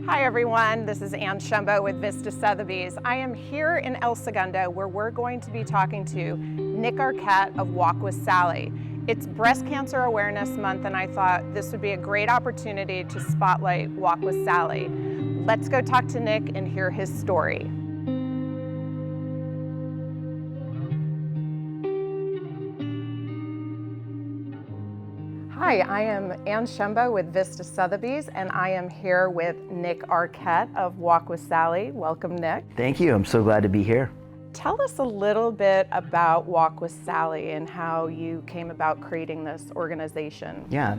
Hi everyone, this is Ann Shumbo with Vista Sotheby's. I am here in El Segundo where we're going to be talking to Nick Arquette of Walk with Sally. It's Breast Cancer Awareness Month and I thought this would be a great opportunity to spotlight Walk with Sally. Let's go talk to Nick and hear his story. Hi, I am Ann Shumbo with Vista Sotheby's and I am here with Nick Arquette of Walk with Sally. Welcome, Nick. Thank you. I'm so glad to be here. Tell us a little bit about Walk with Sally and how you came about creating this organization. Yeah,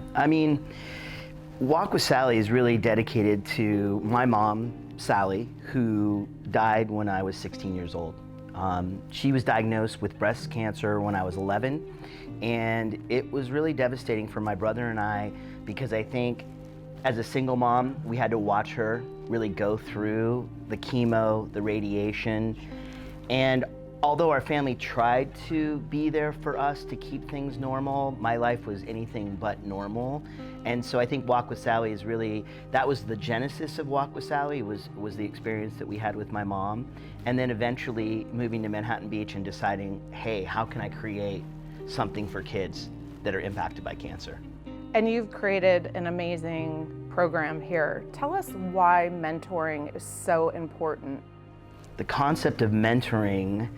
Walk with Sally is really dedicated to my mom, Sally, who died when I was 16 years old. She was diagnosed with breast cancer when I was 11, and it was really devastating for my brother and I because I think as a single mom, we had to watch her really go through the chemo, the radiation, and although our family tried to be there for us to keep things normal, my life was anything but normal. And so I think Walk with Sally is really, that was the genesis of Walk with Sally, was the experience that we had with my mom. And then eventually moving to Manhattan Beach and deciding, hey, how can I create something for kids that are impacted by cancer? And you've created an amazing program here. Tell us why mentoring is so important. The concept of mentoring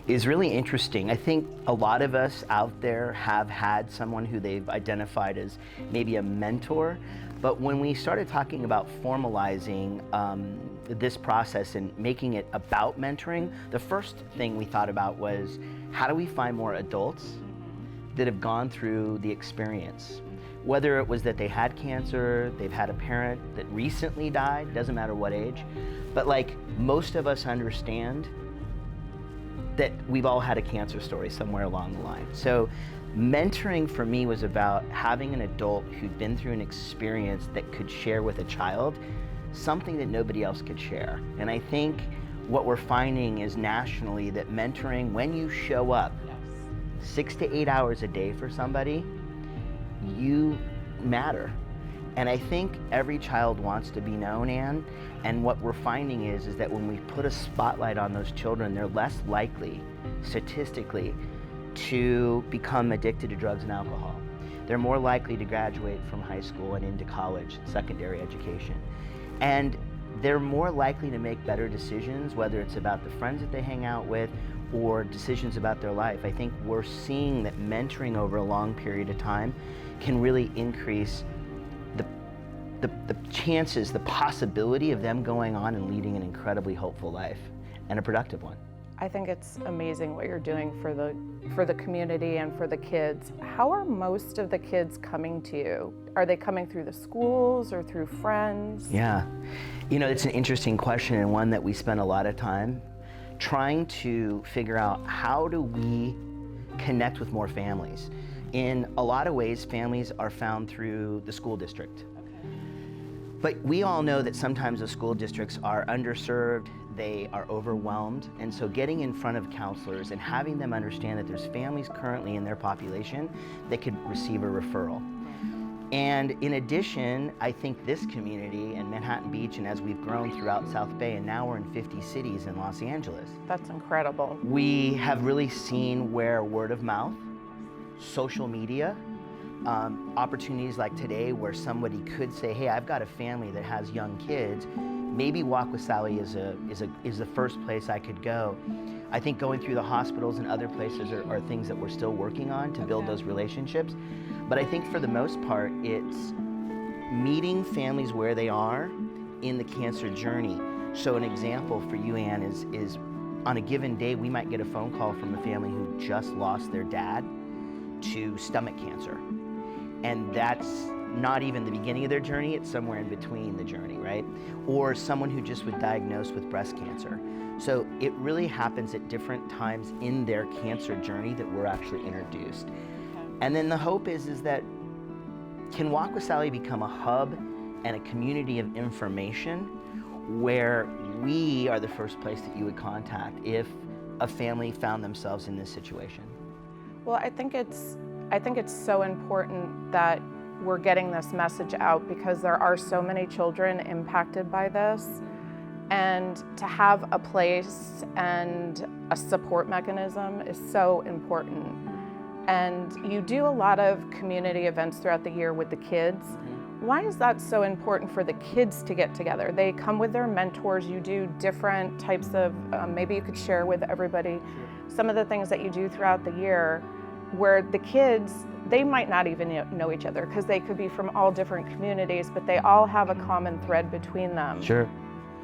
is really interesting. I think a lot of us out there have had someone who they've identified as maybe a mentor, but when we started talking about formalizing this process and making it about mentoring, the first thing we thought about was how do we find more adults that have gone through the experience? Whether it was that they had cancer, they've had a parent that recently died, doesn't matter what age, but like most of us understand that we've all had a cancer story somewhere along the line. So mentoring for me was about having an adult who'd been through an experience that could share with a child something that nobody else could share. And I think what we're finding is nationally that mentoring, when you show up 6 to 8 hours a day for somebody, you matter. And I think every child wants to be known, Ann, and what we're finding is that when we put a spotlight on those children, they're less likely, statistically, to become addicted to drugs and alcohol. They're more likely to graduate from high school and into college, secondary education. And they're more likely to make better decisions, whether it's about the friends that they hang out with or decisions about their life. I think we're seeing that mentoring over a long period of time can really increase the chances, the possibility of them going on and leading an incredibly hopeful life and a productive one. I think it's amazing what you're doing for the community and for the kids. How are most of the kids coming to you? Are they coming through the schools or through friends? Yeah, it's an interesting question and one that we spend a lot of time trying to figure out how do we connect with more families. In a lot of ways, families are found through the school district. But we all know that sometimes the school districts are underserved, they are overwhelmed, and so getting in front of counselors and having them understand that there's families currently in their population that could receive a referral. And in addition, I think this community in Manhattan Beach, and as we've grown throughout South Bay, and now we're in 50 cities in Los Angeles. That's incredible. We have really seen where word of mouth, social media, opportunities like today where somebody could say, hey, I've got a family that has young kids, maybe Walk with Sally is the first place I could go. I think going through the hospitals and other places are things that we're still working on to build those relationships. But I think for the most part, it's meeting families where they are in the cancer journey. So an example for you, Ann, is on a given day, we might get a phone call from a family who just lost their dad to stomach cancer. And that's not even the beginning of their journey, it's somewhere in between the journey, right? Or someone who just was diagnosed with breast cancer. So it really happens at different times in their cancer journey that we're actually introduced. And then the hope is that can Walk with Sally become a hub and a community of information where we are the first place that you would contact if a family found themselves in this situation? Well, I think it's so important that we're getting this message out because there are so many children impacted by this. And to have a place and a support mechanism is so important. And you do a lot of community events throughout the year with the kids. Why is that so important for the kids to get together? They come with their mentors, you do different types of, maybe you could share with everybody some of the things that you do throughout the year where the kids, they might not even know each other because they could be from all different communities, but they all have a common thread between them. Sure.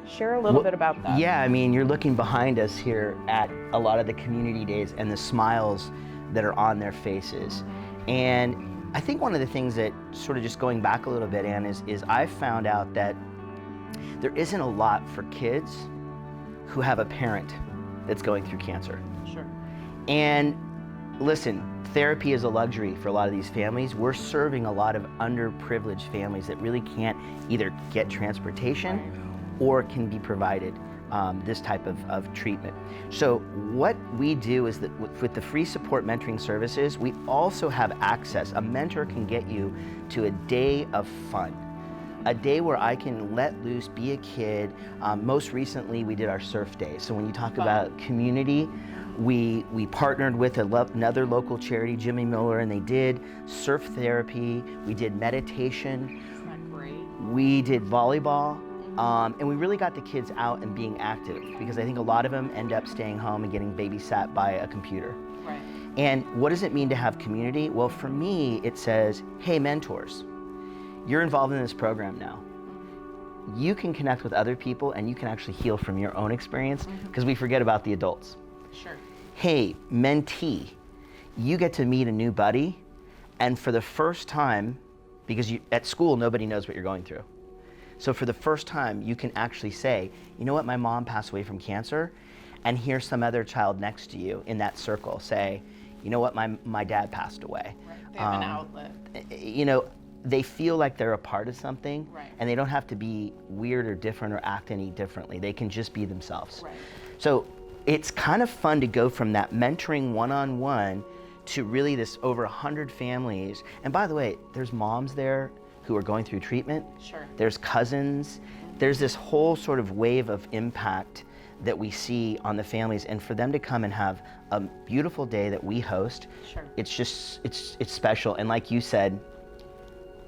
Share a little bit about that. Yeah, I mean, you're looking behind us here at a lot of the community days and the smiles that are on their faces. And I think one of the things that, sort of just going back a little bit, Ann, is I've found out that there isn't a lot for kids who have a parent that's going through cancer. Sure. And listen, therapy is a luxury for a lot of these families. We're serving a lot of underprivileged families that really can't either get transportation or can be provided this type of treatment. So what we do is that with the free support mentoring services, we also have access. A mentor can get you to a day of fun, a day where I can let loose, be a kid. Most recently, we did our surf day. So when you talk about community, we partnered with another local charity, Jimmy Miller, and they did surf therapy. We did meditation. Isn't that great? We did volleyball. And we really got the kids out and being active because I think a lot of them end up staying home and getting babysat by a computer. Right. And what does it mean to have community? Well, for me, it says, hey, mentors, you're involved in this program now. You can connect with other people and you can actually heal from your own experience because we forget about the adults. Sure. Hey, mentee, you get to meet a new buddy, and for the first time, because at school, nobody knows what you're going through. So for the first time, you can actually say, you know what, my mom passed away from cancer, and here's some other child next to you in that circle say, you know what, my dad passed away. Right. They have an outlet. You know, they feel like they're a part of something, Right. and they don't have to be weird or different or act any differently. They can just be themselves. Right. So it's kind of fun to go from that mentoring one-on-one to really this over 100 families. And by the way, there's moms there who are going through treatment. Sure. There's cousins. There's this whole sort of wave of impact that we see on the families, and for them to come and have a beautiful day that we host, Sure. it's just, it's special. And like you said,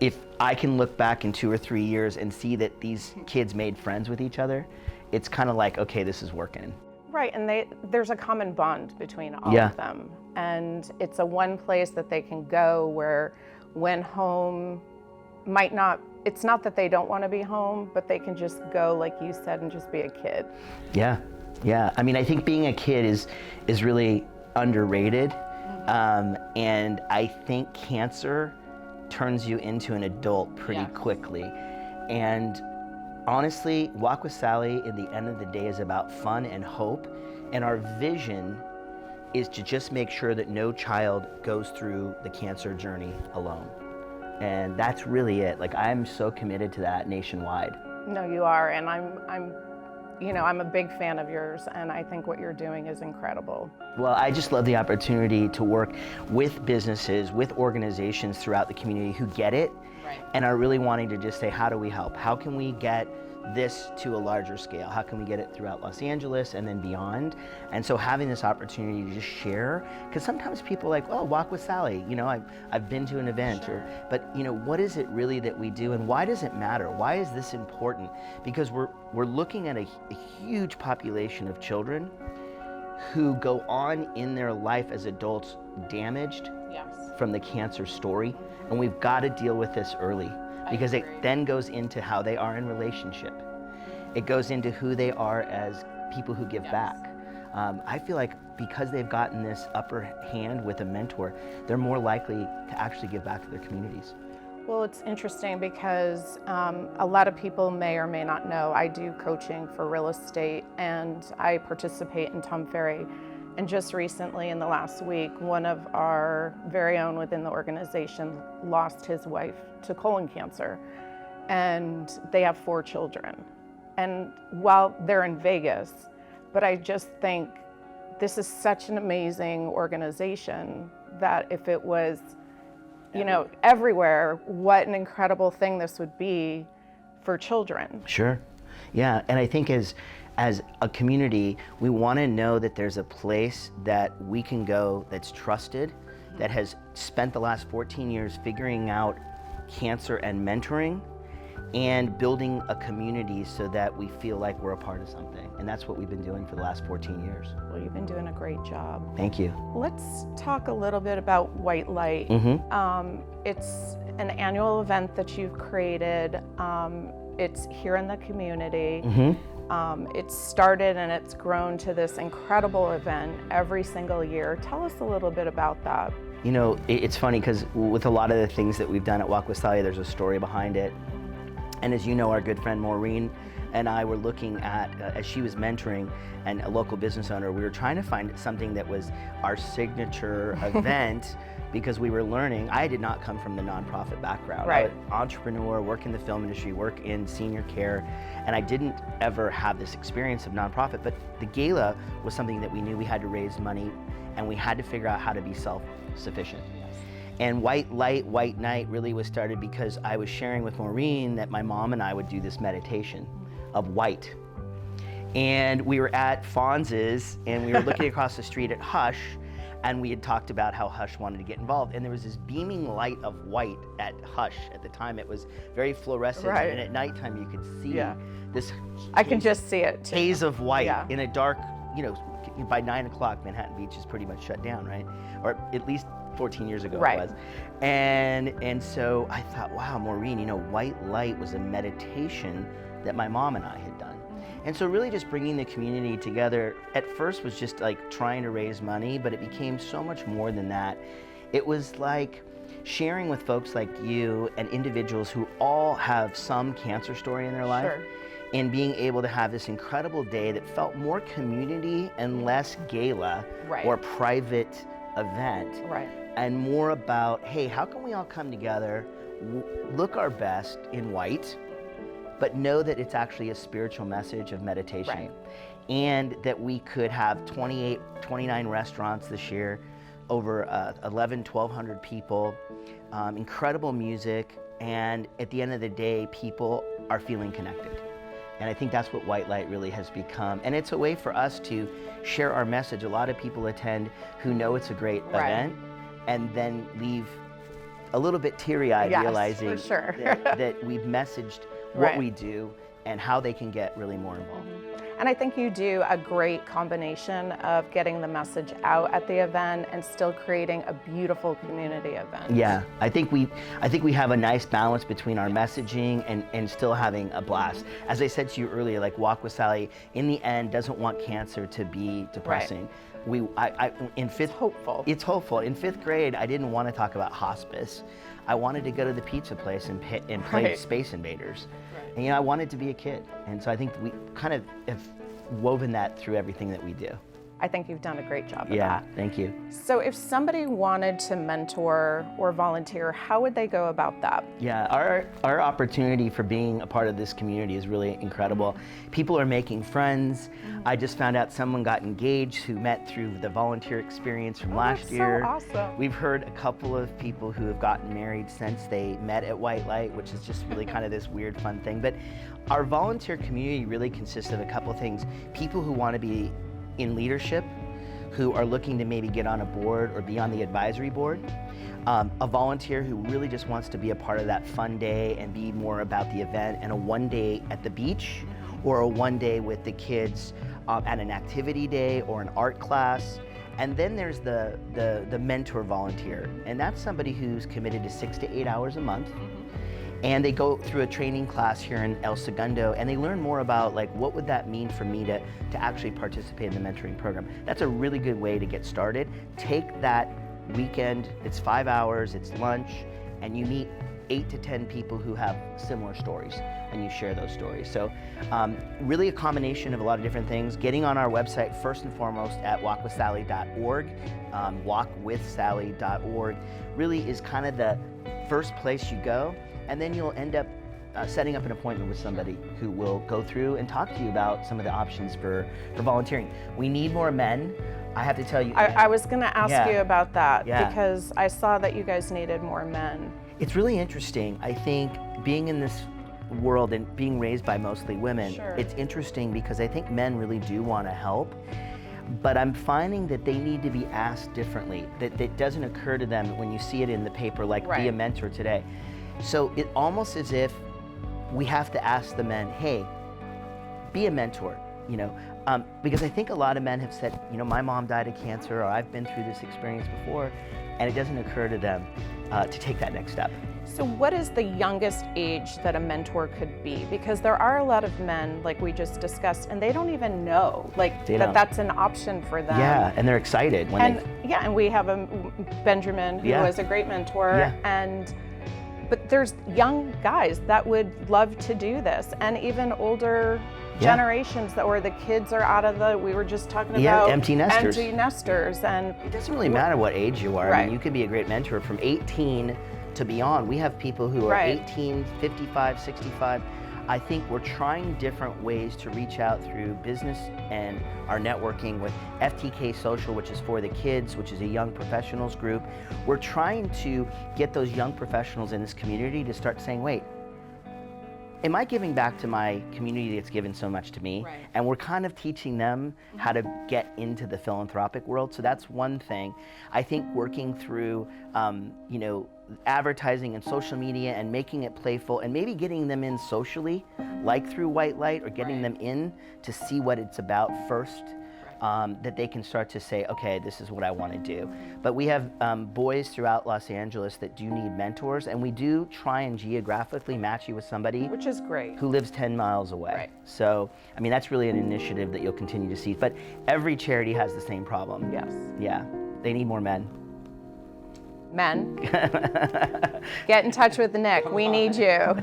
if I can look back in 2 or 3 years and see that these kids made friends with each other, it's kind of like, okay, this is working. Right, and there's a common bond between all Yeah. of them. And it's a one place that they can go where when home might not, it's not that they don't want to be home, but they can just go, like you said, and just be a kid. Yeah, yeah. I mean, I think being a kid is really underrated. And I think cancer turns you into an adult pretty quickly. And honestly, Walk with Sally in the end of the day is about fun and hope. And our vision is to just make sure that no child goes through the cancer journey alone. And that's really it. Like, I'm so committed to that nationwide. No, you are, and I'm a big fan of yours, and I think what you're doing is incredible. Well, I just love the opportunity to work with businesses, with organizations throughout the community who get it, Right. and are really wanting to just say, how do we help? How can we get this to a larger scale? How can we get it throughout Los Angeles and then beyond? And so having this opportunity to just share, because sometimes people are like, oh, Walk with Sally, you know, I've been to an event, but you know, what is it really that we do, and why does it matter? Why is this important? Because we're looking at a huge population of children who go on in their life as adults damaged from the cancer story, and we've got to deal with this early. Because it then goes into how they are in relationship. It goes into who they are as people who give back. I feel like because they've gotten this upper hand with a mentor, they're more likely to actually give back to their communities. Well, it's interesting because a lot of people may or may not know I do coaching for real estate, and I participate in Tom Ferry. And just recently, in the last week, one of our very own within the organization lost his wife to colon cancer, and they have 4 children. And while they're in Vegas, but I just think this is such an amazing organization that if it was you know, everywhere, what an incredible thing this would be for children. Sure. Yeah, and I think as a community, we want to know that there's a place that we can go that's trusted, that has spent the last 14 years figuring out cancer and mentoring and building a community so that we feel like we're a part of something. And that's what we've been doing for the last 14 years. Well, you've been doing a great job. Thank you. Let's talk a little bit about White Light. It's an annual event that you've created. It's here in the community. It's started and it's grown to this incredible event every single year. Tell us a little bit about that. You know, it's funny because with a lot of the things that we've done at Walk with Sally, there's a story behind it. And as you know, our good friend Maureen and I were looking at, as she was mentoring and a local business owner, we were trying to find something that was our signature event because we were learning. I did not come from the nonprofit background. Right. I was an entrepreneur, work in the film industry, work in senior care, and I didn't ever have this experience of nonprofit, but the gala was something that we knew we had to raise money and we had to figure out how to be self-sufficient. And White Light, White Night really was started because I was sharing with Maureen that my mom and I would do this meditation of white. And we were at Fonz's and we were looking across the street at Hush, and we had talked about how Hush wanted to get involved. And there was this beaming light of white at Hush. At the time it was very fluorescent, Right. and at nighttime you could see this I can just see it too. haze of white in a dark, you know, by 9 o'clock Manhattan Beach is pretty much shut down, right? Or at least 14 years ago Right. it was. And so I thought, wow, Maureen, you know, White Light was a meditation that my mom and I had done. And so really just bringing the community together at first was just like trying to raise money, but it became so much more than that. It was like sharing with folks like you and individuals who all have some cancer story in their life. Sure. And being able to have this incredible day that felt more community and less gala Right. or private event, Right. and more about, hey, how can we all come together, look our best in white, but know that it's actually a spiritual message of meditation. Right. And that we could have 28, 29 restaurants this year, over 1,200 people, incredible music, and at the end of the day, people are feeling connected. And I think that's what White Light really has become. And it's a way for us to share our message. A lot of people attend who know it's a great event and then leave a little bit teary-eyed, Yes, realizing for sure. that we've messaged what we do and how they can get really more involved. And I think you do a great combination of getting the message out at the event and still creating a beautiful community event. Yeah, I think we have a nice balance between our messaging and still having a blast. As I said to you earlier, like Walk with Sally, in the end, doesn't want cancer to be depressing. It's hopeful. It's hopeful. In 5th grade, I didn't want to talk about hospice. I wanted to go to the pizza place and play Space Invaders. And you know, I wanted to be a kid. And so I think we kind of have woven that through everything that we do. I think you've done a great job of Yeah, that. thank you. So if somebody wanted to mentor or volunteer, how would they go about that? Yeah, our opportunity for being a part of this community is really incredible. People are making friends. I just found out someone got engaged who met through the volunteer experience from last year. That's so awesome. We've heard a couple of people who have gotten married since they met at White Light, which is just really kind of this weird fun thing. But our volunteer community really consists of a couple of things. People who want to be in leadership, who are looking to maybe get on a board or be on the advisory board. A volunteer who really just wants to be a part of that fun day and be more about the event, and a one day at the beach, or a one day with the kids at an activity day or an art class. And then there's the mentor volunteer, and that's somebody who's committed to 6 to 8 hours a month. And they go through a training class here in El Segundo, and they learn more about like what would that mean for me to actually participate in the mentoring program. That's a really good way to get started. Take that weekend, it's 5 hours, it's lunch, and you meet 8 to 10 people who have similar stories, and you share those stories. So really a combination of a lot of different things. Getting on our website first and foremost at walkwithsally.org, walkwithsally.org really is kind of the first place you go. And then you'll end up setting up an appointment with somebody who will go through and talk to you about some of the options for volunteering. We need more men. I have to tell you. I was going to ask you about that because I saw that you guys needed more men. It's really interesting. I think being in this world and being raised by mostly women, it's interesting because I think men really do want to help, but I'm finding that they need to be asked differently, that it doesn't occur to them when you see it in the paper, like be a mentor today. So it almost as if we have to ask the men, hey, be a mentor, you know, because I think a lot of men have said, you know, my mom died of cancer, or I've been through this experience before, and it doesn't occur to them to take that next step. So what is the youngest age that a mentor could be? Because there are a lot of men, like we just discussed, and they don't even know that's an option for them. Yeah, and they're excited. And we have a Benjamin who was a great mentor, but there's young guys that would love to do this, and even older generations that where the kids are out of we were just talking about empty nesters, and it doesn't really matter what age you are. I mean, you can be a great mentor from 18 to beyond. We have people who are 18, 55, 65. I think we're trying different ways to reach out through business and our networking with FTK Social, which is for the kids, which is a young professionals group. We're trying to get those young professionals in this community to start saying, wait, am I giving back to my community that's given so much to me? And we're kind of teaching them how to get into the philanthropic world. So that's one thing. I think working through, you know, advertising and social media and making it playful and maybe getting them in socially, like through White Light, or getting them in to see what it's about first, that they can start to say, okay, this is what I want to do. But we have boys throughout Los Angeles that do need mentors, and we do try and geographically match you with somebody, which is great, who lives 10 miles away. So, I mean, that's really an initiative that you'll continue to see. But every charity has the same problem. Yeah, they need more men. Men, get in touch with Nick. We need you.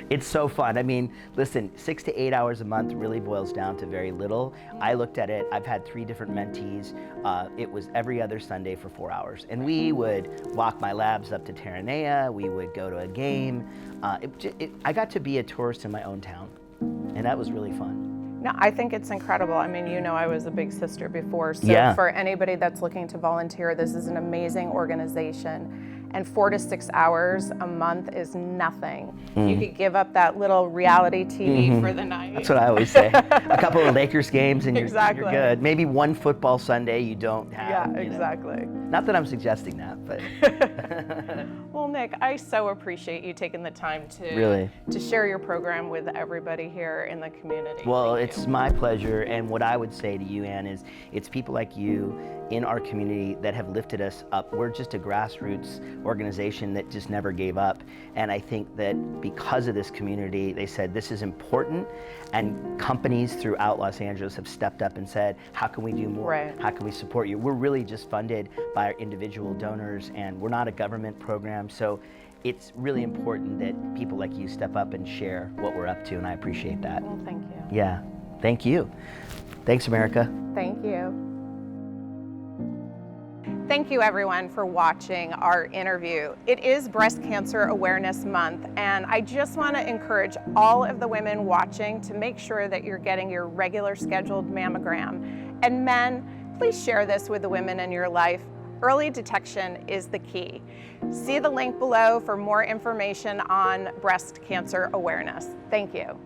It's so fun. I mean, listen, 6 to 8 hours a month really boils down to very little. I looked at it. I've had 3 different mentees. It was every other Sunday for 4 hours. And we would walk my labs up to Terranea. We would go to a game. I got to be a tourist in my own town, and that was really fun. No, I think it's incredible. I mean, you know, I was a big sister before, so for anybody that's looking to volunteer, this is an amazing organization. And 4 to 6 hours a month is nothing. You could give up that little reality TV for the night. That's what I always say. A couple of Lakers games and you're good. Maybe one football Sunday you don't have. Yeah, exactly. Not that I'm suggesting that, but. Well, Nick, I so appreciate you taking the time to share your program with everybody here in the community. Well, it's my pleasure, and what I would say to you, Ann, is it's people like you in our community that have lifted us up. We're just a grassroots organization that just never gave up, and I think that because of this community, they said this is important, and companies throughout Los Angeles have stepped up and said, how can we do more? How can we support you? We're really just funded by our individual donors, and we're not a government program, so it's really important that people like you step up and share what we're up to, and I appreciate that. Well, thank you. Yeah, thank you. Thanks, America. Thank you. Thank you everyone for watching our interview. It is Breast Cancer Awareness Month, and I just want to encourage all of the women watching to make sure that you're getting your regular scheduled mammogram. And men, please share this with the women in your life. Early detection is the key. See the link below for more information on breast cancer awareness. Thank you.